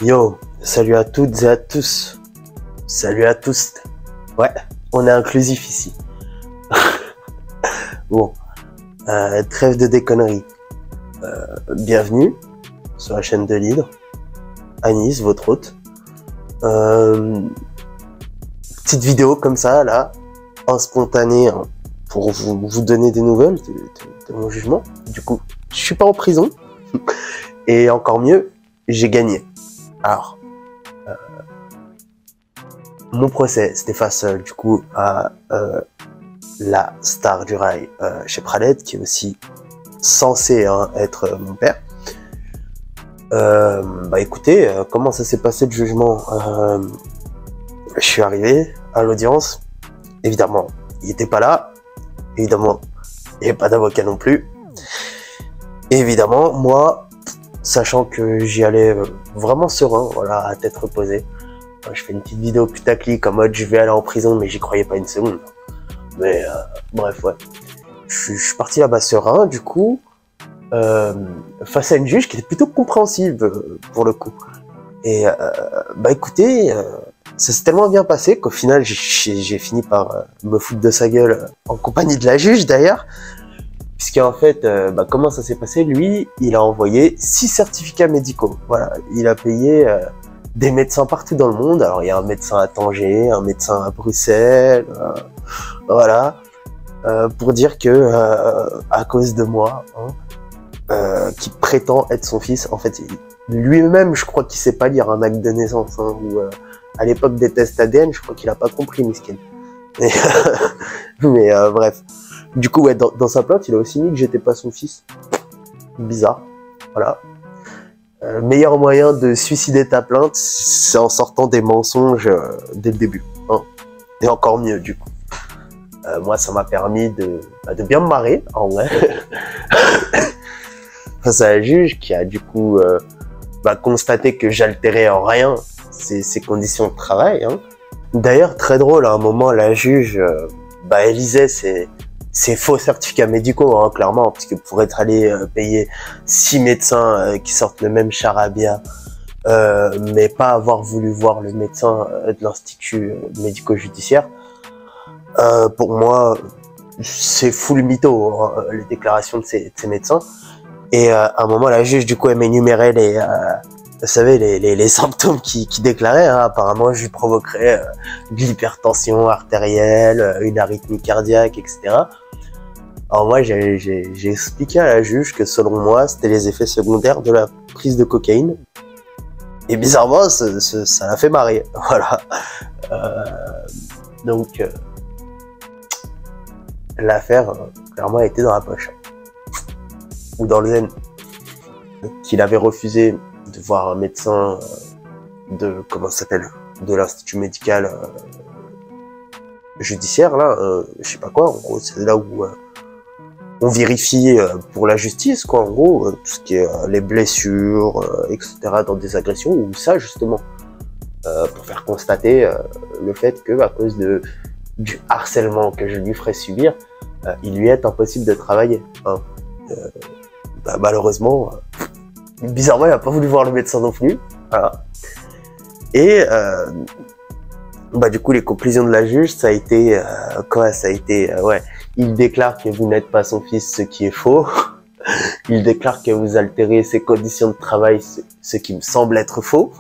Yo, salut à toutes et à tous. Salut à tous. Ouais, on est inclusif ici. Bon, trêve de déconneries. Bienvenue sur la chaîne de l'Hydre. Anis, votre hôte. Petite vidéo comme ça, là, en spontané, hein, pour vous donner des nouvelles de mon jugement. Du coup, je suis pas en prison. Et encore mieux, j'ai gagné. Alors, mon procès, c'était face du coup à la star du rail chez Praded, qui est aussi censé être mon père. Bah écoutez, comment ça s'est passé le jugement? Je suis arrivé à l'audience, évidemment, il était pas là, évidemment, il n'y avait pas d'avocat non plus. Et évidemment, moi, sachant que j'y allais vraiment serein, voilà, à tête reposée, je fais une petite vidéo putaclic en mode je vais aller en prison, mais j'y croyais pas une seconde. Mais bref, ouais. Je suis parti là-bas serein, du coup, face à une juge qui était plutôt compréhensive pour le coup. Et bah écoutez, ça s'est tellement bien passé qu'au final j'ai fini par me foutre de sa gueule en compagnie de la juge d'ailleurs. Puisqu'en fait, bah, comment ça s'est passé? Lui, il a envoyé 6 certificats médicaux. Voilà, il a payé des médecins partout dans le monde. Alors, il y a un médecin à Tanger, un médecin à Bruxelles, voilà, pour dire que à cause de moi, qui prétend être son fils, en fait, lui-même, je crois qu'il sait pas lire un acte de naissance, hein, ou à l'époque des tests ADN, je crois qu'il a pas compris, miskin. Mais bref. Du coup, ouais, dans sa plainte, il a aussi mis que j'étais pas son fils. Bizarre. Voilà. Meilleur moyen de suicider ta plainte, c'est en sortant des mensonges dès le début. Hein. Et encore mieux, du coup. Moi, ça m'a permis de bien me marrer, en vrai. Face à la juge qui a, du coup, constaté que j'altérais en rien ses conditions de travail. Hein. D'ailleurs, très drôle, à un moment, la juge, elle lisait ces faux certificats médicaux, hein, clairement, puisque pour être allé payer 6 médecins qui sortent le même charabia, mais pas avoir voulu voir le médecin de l'institut médico-judiciaire, pour moi, c'est full mytho, hein, les déclarations de ces médecins. Et à un moment, la juge, du coup, elle m'énumérait vous savez, les symptômes qui déclaraient, hein. Apparemment, je lui provoquerais de l'hypertension artérielle, une arythmie cardiaque, etc. Alors moi, j'ai expliqué à la juge que selon moi, c'était les effets secondaires de la prise de cocaïne. Et bizarrement, ça l'a fait marrer. Voilà. Donc, l'affaire, clairement, était dans la poche. Ou dans le zen. Qu'il avait refusé de voir un médecin comment ça s'appelle, de l'institut médical judiciaire, là, je sais pas quoi, en gros, c'est là où on vérifie pour la justice, quoi, en gros, tout ce qui est les blessures, etc., dans des agressions, ou ça, justement, pour faire constater le fait que, à cause du harcèlement que je lui ferais subir, il lui est impossible de travailler. Hein. Malheureusement, bizarrement, il n'a pas voulu voir le médecin non plus. Voilà. Et du coup, les conclusions de la juge, ça a été ouais, il déclare que vous n'êtes pas son fils, ce qui est faux. Il déclare que vous altérez ses conditions de travail, ce qui me semble être faux.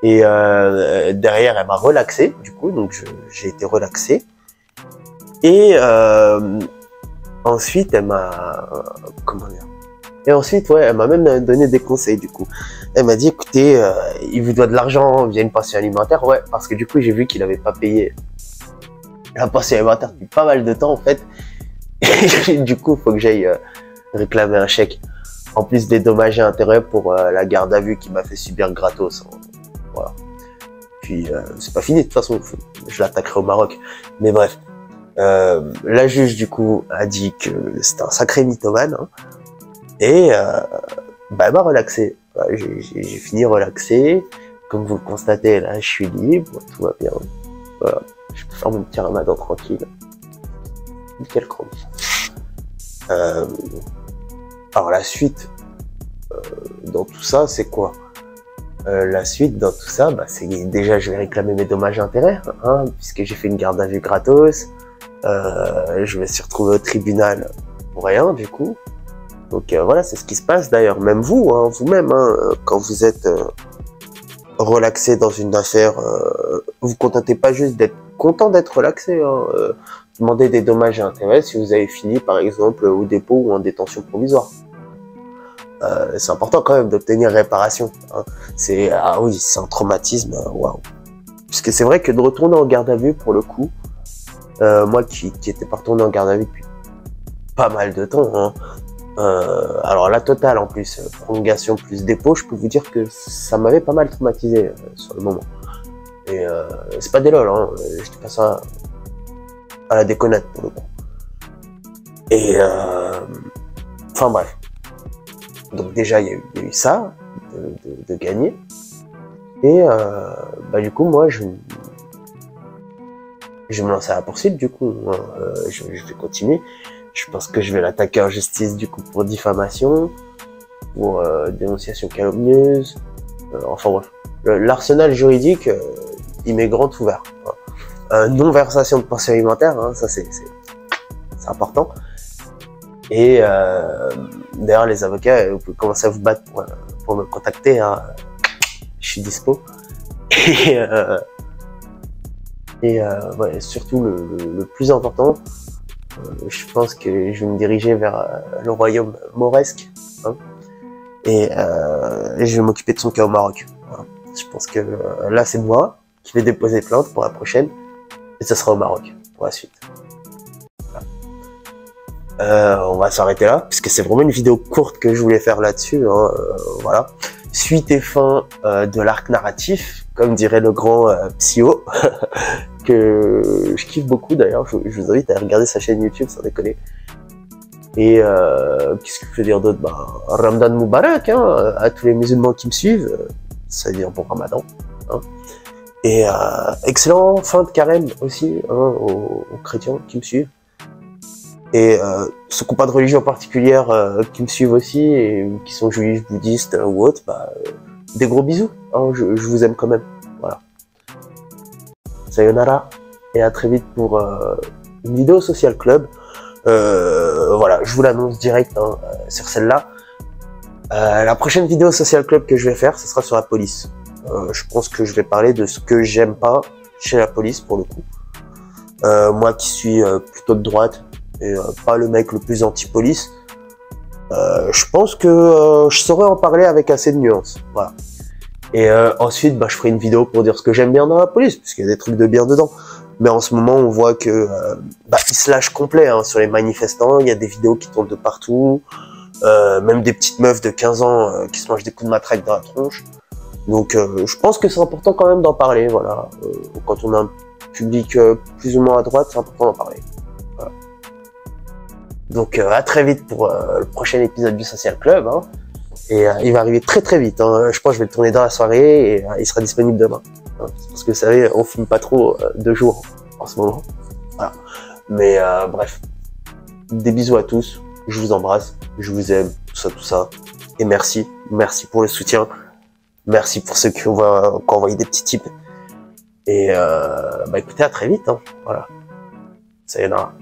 Et derrière, elle m'a relaxé, du coup, donc j'ai été relaxé. Et ensuite, elle m'a comment dire? Et ensuite, ouais, elle m'a même donné des conseils, du coup. Elle m'a dit, écoutez, il vous doit de l'argent via une pension alimentaire. Ouais, parce que du coup, j'ai vu qu'il avait pas payé la pension alimentaire depuis pas mal de temps, en fait. Et du coup, il faut que j'aille réclamer un chèque. En plus des dommages et intérêts pour la garde à vue qui m'a fait subir gratos. Hein. Voilà. Puis, c'est pas fini, de toute façon. Je l'attaquerai au Maroc. Mais bref. La juge, du coup, a dit que c'était un sacré mythomane. Hein. Et elle m'a relaxé. J'ai fini relaxé. Comme vous le constatez, là, je suis libre, tout va bien. Voilà. Je peux faire mon petit ramadan tranquille. Nickel chrome. Alors la suite dans tout ça, c'est quoi? La suite dans tout ça, bah, c'est déjà je vais réclamer mes dommages et intérêts, hein, puisque j'ai fait une garde à vue gratos. Je me suis retrouvé au tribunal pour rien du coup. Donc voilà, c'est ce qui se passe d'ailleurs. Même vous, hein, vous-même, hein, quand vous êtes relaxé dans une affaire, vous contentez pas juste d'être content d'être relaxé. Hein, demandez des dommages et intérêts si vous avez fini par exemple au dépôt ou en détention provisoire. C'est important quand même d'obtenir réparation. Hein. Ah oui, c'est un traumatisme, waouh. Puisque c'est vrai que de retourner en garde à vue pour le coup, moi qui étais pas retourné en garde à vue depuis pas mal de temps, hein, alors la totale en plus, prolongation plus dépôt, je peux vous dire que ça m'avait pas mal traumatisé sur le moment. Et c'est pas des lol, hein, je dis pas ça à la déconnade pour le coup. Et enfin bref. Donc déjà il y a eu ça de gagner. Et bah du coup moi je vais me lancer à la poursuite du coup. Hein. Je vais continuer. Je pense que je vais l'attaquer en justice du coup pour diffamation, pour dénonciation calomnieuse. Enfin bref, l'arsenal juridique il m'est grand ouvert. Hein. Non versation de pension alimentaire, hein, ça c'est important. Et d'ailleurs les avocats, vous pouvez commencer à vous battre pour me contacter. Hein. Je suis dispo. Et ouais, surtout le plus important, je pense que je vais me diriger vers le royaume mauresque. Hein, et je vais m'occuper de son cas au Maroc. Voilà. Je pense que là c'est moi qui vais déposer plainte pour la prochaine. Et ça sera au Maroc pour la suite. On va s'arrêter là, puisque c'est vraiment une vidéo courte que je voulais faire là-dessus. Hein, voilà. Suite et fin de l'arc narratif, comme dirait le grand Psyo, que je kiffe beaucoup d'ailleurs. Je vous invite à regarder sa chaîne YouTube, sans déconner. Et qu'est-ce que je veux dire d'autre? Bah, Ramadan Moubarak, hein, à tous les musulmans qui me suivent, ça veut dire bon Ramadan. Hein. Et excellent fin de carême aussi hein, aux chrétiens qui me suivent. Et ceux qui n'ont pas de religion particulière qui me suivent aussi et qui sont juifs, bouddhistes ou autres, bah, des gros bisous. Hein, je vous aime quand même. Voilà. Sayonara et à très vite pour une vidéo Social Club. Voilà, je vous l'annonce direct hein, sur celle-là. La prochaine vidéo Social Club que je vais faire, ce sera sur la police. Je pense que je vais parler de ce que j'aime pas chez la police pour le coup. Moi qui suis plutôt de droite et pas le mec le plus anti-police, je pense que je saurais en parler avec assez de nuances. Voilà. Et ensuite, bah, je ferai une vidéo pour dire ce que j'aime bien dans la police, puisqu'il y a des trucs de bien dedans. Mais en ce moment, on voit que bah, ils se lâchent complet hein, sur les manifestants. Il y a des vidéos qui tournent de partout, même des petites meufs de 15 ans qui se mangent des coups de matraque dans la tronche. Donc, je pense que c'est important quand même d'en parler. Voilà, quand on a un public plus ou moins à droite, c'est important d'en parler. Voilà. Donc, à très vite pour le prochain épisode du Social Club. Hein. Et il va arriver très très vite. Hein. Je pense que je vais le tourner dans la soirée et il sera disponible demain. Hein. Parce que vous savez, on filme pas trop de jours en ce moment. Voilà. Mais bref, des bisous à tous. Je vous embrasse, je vous aime, tout ça. Et merci pour le soutien. Merci pour ceux qui ont envoyé des petits tips. Et bah écoutez, à très vite. Hein. Voilà. Sayonara.